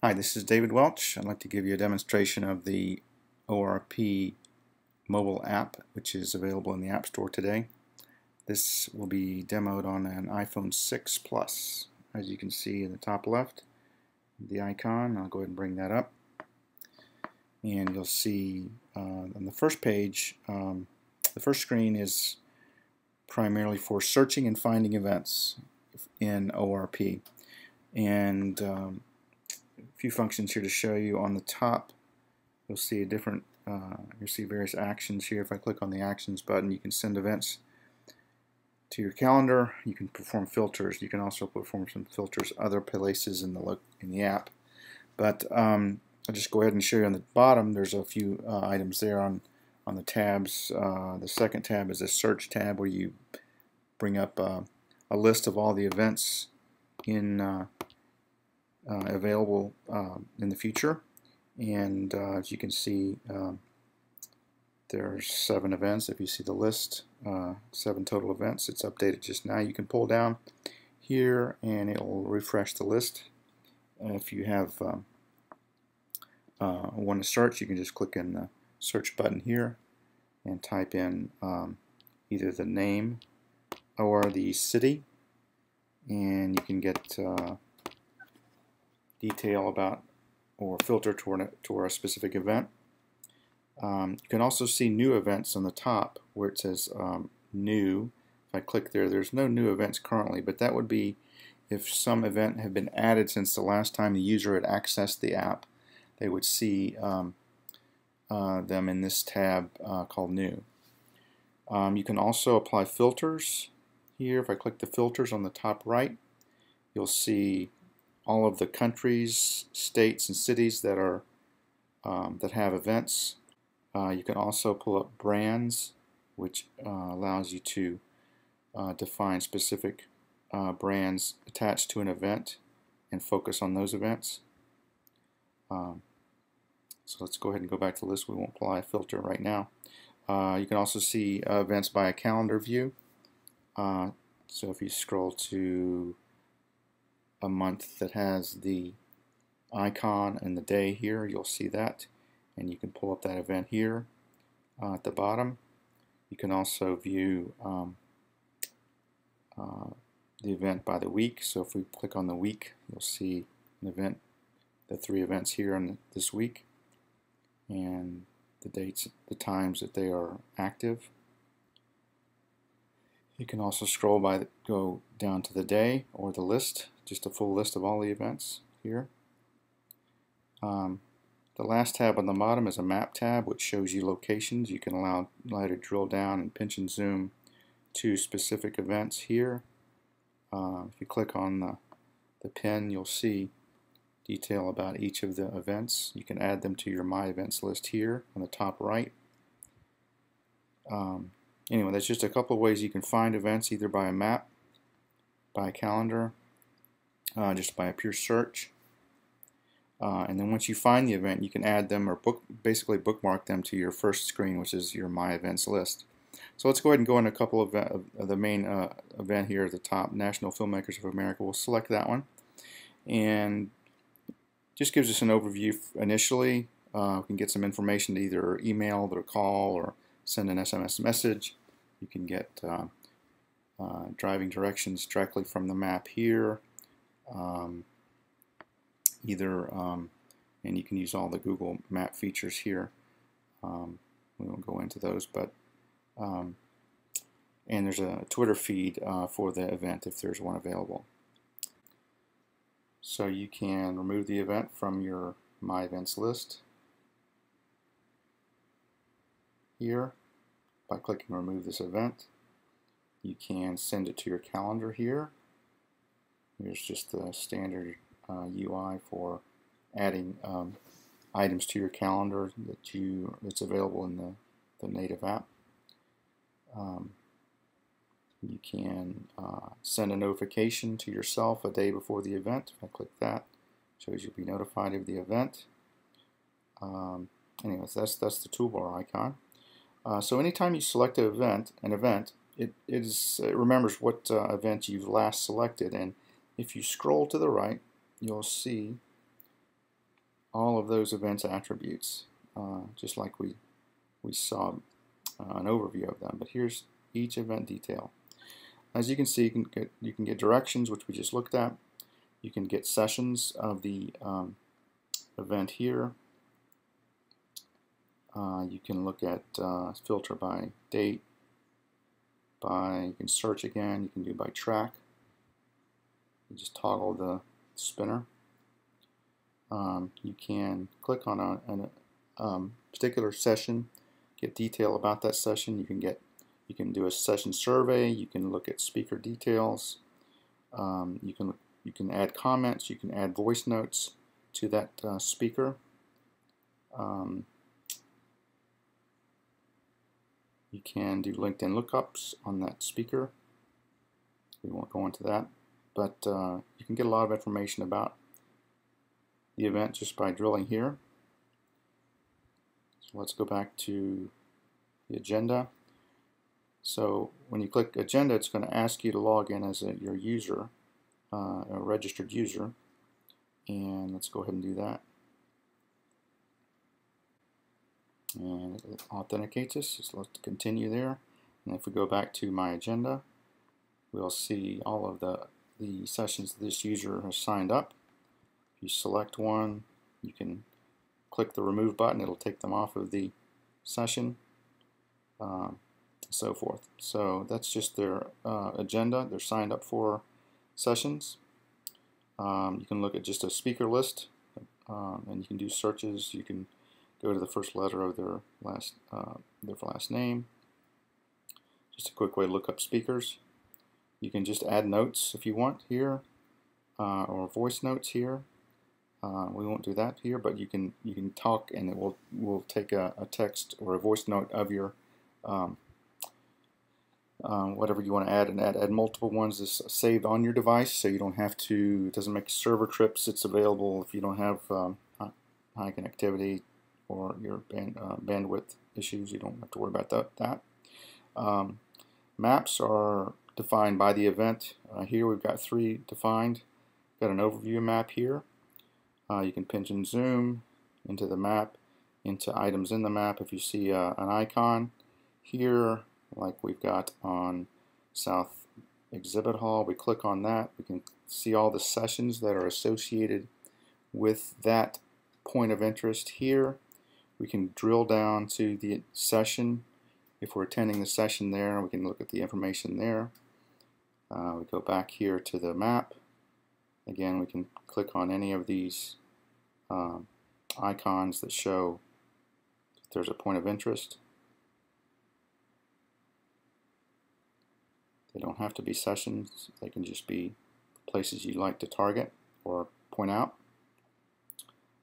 Hi, this is David Welch. I'd like to give you a demonstration of the ORP mobile app, which is available in the App Store today. This will be demoed on an iPhone 6 Plus. As you can see in the top left, the icon. I'll go ahead and bring that up. And you'll see on the first page, the first screen is primarily for searching and finding events in ORP. And a few functions here to show you. On the top, you'll see you'll see various actions here. If I click on the actions button, you can send events to your calendar. You can perform filters. You can also perform some filters other places in the app. But I'll just go ahead and show you on the bottom. There's a few items there on the tabs. The second tab is a search tab, where you bring up a list of all the events available in the future. And as you can see, there's 7 events. If you see the list, 7 total events. It's updated just now. You can pull down here and it will refresh the list. If you have want to search, you can just click in the search button here and type in either the name or the city, and you can get detail about or filter toward a specific event. You can also see new events on the top where it says new. If I click there, there's no new events currently, but that would be if some event had been added since the last time the user had accessed the app. They would see them in this tab called new. You can also apply filters here. If I click the filters on the top right, you'll see all of the countries, states, and cities that are that have events. You can also pull up brands, which allows you to define specific brands attached to an event and focus on those events. So let's go ahead and go back to the list. We won't apply a filter right now. You can also see events by a calendar view. So if you scroll to a month that has the icon and the day here, you'll see that, and you can pull up that event here at the bottom. You can also view the event by the week. So if we click on the week, you'll see an event, the 3 events here on this week, and the dates, the times that they are active. You can also go down to the day or the list, just a full list of all the events here. The last tab on the bottom is a map tab, which shows you locations. You can allow to drill down and pinch and zoom to specific events here. If you click on the pin, you'll see detail about each of the events. You can add them to your My Events list here on the top right. Anyway, that's just a couple of ways you can find events, either by a map, by a calendar, just by a pure search. And then once you find the event, you can add them or basically bookmark them to your first screen, which is your My Events list. So let's go ahead and go into a couple of the main event here at the top, National Filmmakers of America. We'll select that one, and just gives us an overview initially. We can get some information to either email or call or send an SMS message. You can get driving directions directly from the map here. And you can use all the Google Map features here. We won't go into those, but and there's a Twitter feed for the event if there's one available. So you can remove the event from your My Events list here by clicking Remove this event. You can send it to your calendar here. Here's just the standard UI for adding items to your calendar that's available in the native app. You can send a notification to yourself a day before the event. If I click that, it shows you'll be notified of the event. Anyways, that's the toolbar icon. So anytime you select an event, it remembers what event you've last selected, and if you scroll to the right, you'll see all of those events attributes, just like we saw an overview of them. But here's each event detail. As you can see, you can get directions, which we just looked at. You can get sessions of the event here. You can look at filter by date, you can search again, you can do by track. You just toggle the spinner. You can click on a particular session, get detail about that session. You can do a session survey. You can look at speaker details. You can add comments. You can add voice notes to that speaker. You can do LinkedIn lookups on that speaker. We won't go into that, but you can get a lot of information about the event just by drilling here. So let's go back to the agenda. So when you click agenda, it's going to ask you to log in as your user, a registered user, and let's go ahead and do that. And it authenticates us, so let's continue there. And if we go back to my agenda, we'll see all of the sessions this user has signed up. If you select one, you can click the remove button, it'll take them off of the session, so forth. So that's just their agenda. They're signed up for sessions. You can look at just a speaker list, and you can do searches. You can go to the first letter of their last name. Just a quick way to look up speakers. You can just add notes if you want here, or voice notes here. We won't do that here, but you can talk, and it will take a text or a voice note of your whatever you want to add, and add multiple ones is saved on your device, so you don't have to. It doesn't make server trips. It's available if you don't have high connectivity or your bandwidth issues. You don't have to worry about that. Maps are defined by the event. Here we've got 3 defined. Got an overview map here. You can pinch and zoom into the map, into items in the map. If you see an icon here, like we've got on South Exhibit Hall, we click on that, we can see all the sessions that are associated with that point of interest here. We can drill down to the session. If we're attending the session there, we can look at the information there. We go back here to the map. Again, we can click on any of these icons that show if there's a point of interest. They don't have to be sessions. They can just be places you'd like to target or point out.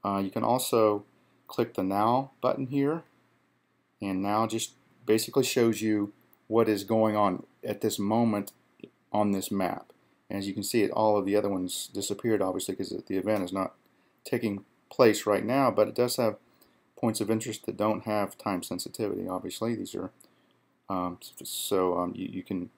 You can also click the Now button here, and Now just basically shows you what is going on at this moment on this map. And as you can see, all of the other ones disappeared, obviously, because the event is not taking place right now, but it does have points of interest that don't have time sensitivity. Obviously, these are you can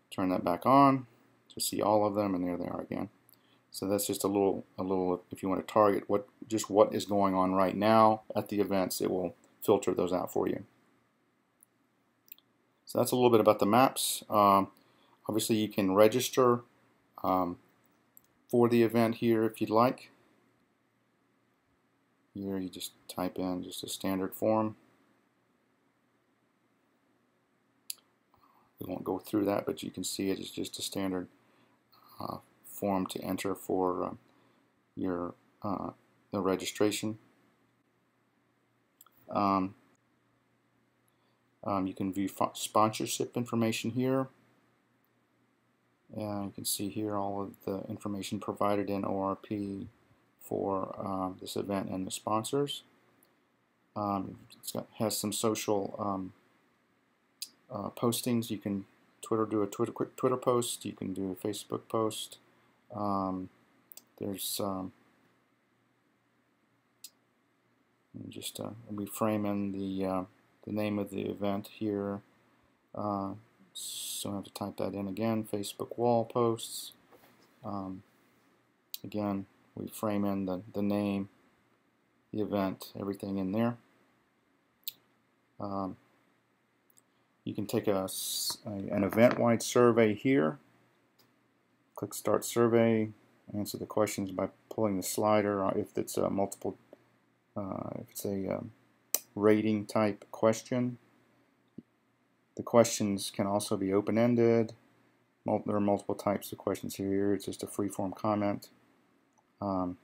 turn that back on to see all of them, and there they are again. So that's just a little if you want to target what is going on right now at the events, it will filter those out for you. So that's a little bit about the maps. Obviously, you can register for the event here if you'd like. Here you just type in just a standard form. We won't go through that, but you can see it is just a standard form to enter for your the registration. You can view sponsorship information here. And you can see here all of the information provided in ORP for this event and the sponsors. Has some social postings. You can do a quick Twitter post. You can do a Facebook post. There's just we frame in the name of the event here. So I have to type that in again. Facebook wall posts. Again, we frame in the name the event, everything in there. You can take an event-wide survey here. Click Start Survey. Answer the questions by pulling the slider. If it's a rating type question. The questions can also be open-ended. There are multiple types of questions here. It's just a free-form comment, and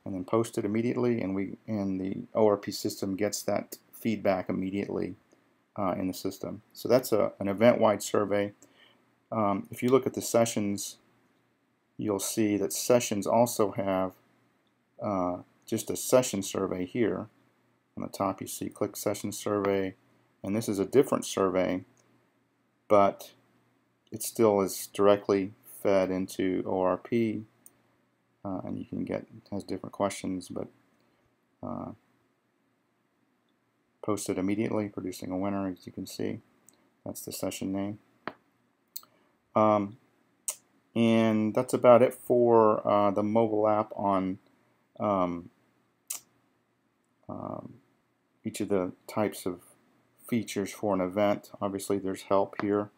then post it immediately, and the ORP system gets that feedback immediately in the system. So that's an event-wide survey. If you look at the sessions, you'll see that sessions also have just a session survey here. On the top you see click session survey, and this is a different survey, but it still is directly fed into ORP, and you can has different questions, but posted immediately, producing a winner, as you can see. That's the session name. And that's about it for the mobile app on each of the types of features for an event. Obviously there's help here.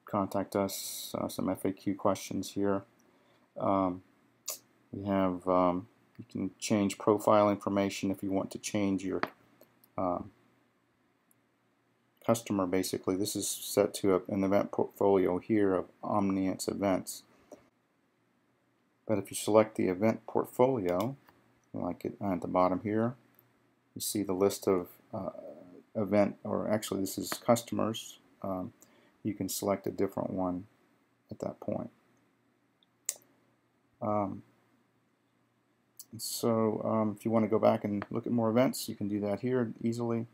Contact us, some FAQ questions here. We have, you can change profile information if you want to change your customer. Basically, this is set to an event portfolio here of Omnience events. But if you select the event portfolio, like it at the bottom here, you see the list of actually this is customers. You can select a different one at that point. If you want to go back and look at more events, you can do that here easily,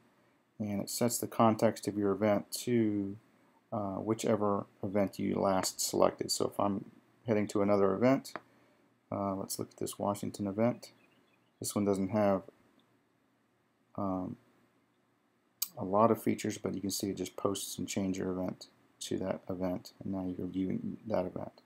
and it sets the context of your event to whichever event you last selected. So if I'm heading to another event, let's look at this Washington event. This one doesn't have a lot of features, but you can see it just posts and change your event to that event, and now you're viewing that event.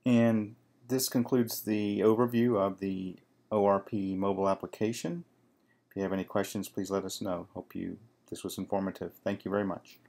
And this concludes the overview of the ORP mobile application. If you have any questions, please let us know. Hope this was informative. Thank you very much.